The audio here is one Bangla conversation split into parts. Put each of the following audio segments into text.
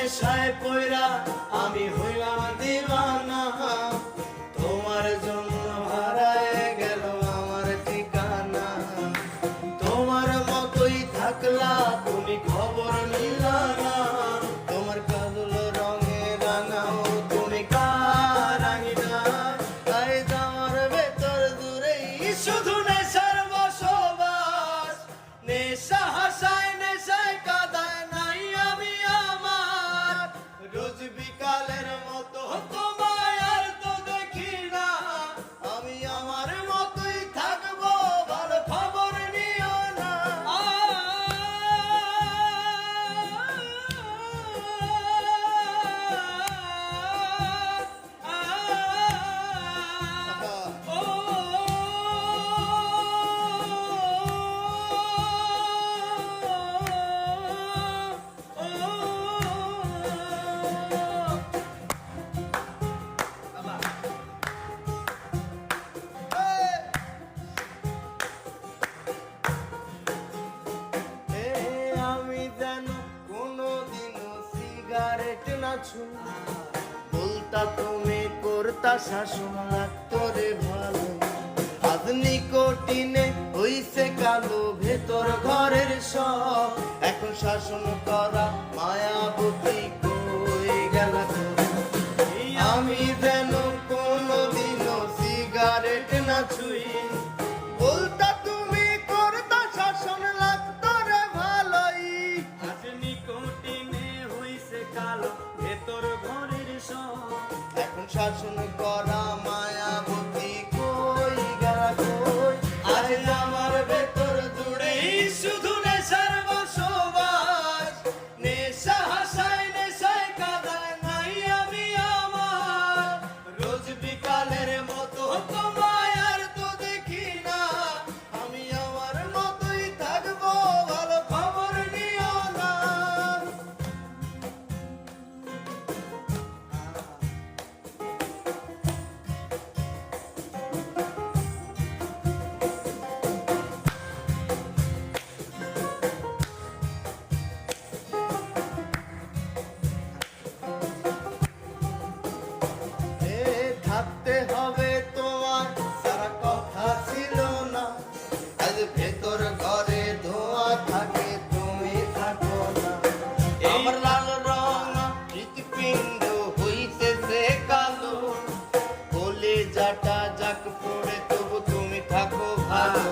নেশায় পয়রা আমি হইলাম দিওয়ানা, তোমার জন্য হারায় গেল আমার ঠিকানা। তোমার মতোই থাকলা তুমি খবর নিলা না, তোমার কাজল রঙে রাঙাও তুমি কারাঙিনা। তাই আমার ভেতর দূরেই শুধু নেশার বসবাস, নেশা হাসায় নেশায় কাঁদায় নাই আমি আমার। রোজ বিকালের মতো তোমায় আর তো দেখি না, আমি আমার মতোই থাকবো ভালো খবর নিও না। আমি যেন কোনোদিনও সিগারেট না ছুঁ, বলতা তুমি করতা শাসন লাগতো রে ভালো। আজ নিকোটিনে হইছে কালো ভেতর ঘরের সব, এখন শাসন করা মায়াবতী কই গেল তোরা। আমি যেন কোনোদিনও সিগারেট না ছুঁই, বলতা তুমি করতা শাসন লাগতো রে ভালোই। আজ নিকোটিনে হইছে কালো ভেতর ঘরের সব, এখন শাসন করা মায়াবতী কই গেল কই। আজ আমার ভেতর জুড়েই শুধু নেশার বসবাস, নেশা হাসায় নেশায় কাঁদায় নাই আমি আমার। রোজ বিকালের মতো তোমায় আর তো দেখি না, আমি আমার মতোই থাকবো ভালো খবর নিও না। থাকতে হবে তোমার সারা কথা ছিল না, আজ ভেতর ঘরে ধোঁয়া থাকে তুমি থাকো না। আমার লাল রং হৃৎপিণ্ড হইতেছে কালো, কলিজাটা যাক পড়ে তবু তুমি থাকো ভালো।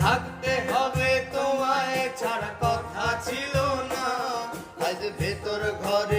থাকতে হবে তোমায় ছাড়া কথা ছিল না, আজ ভেতর ঘরে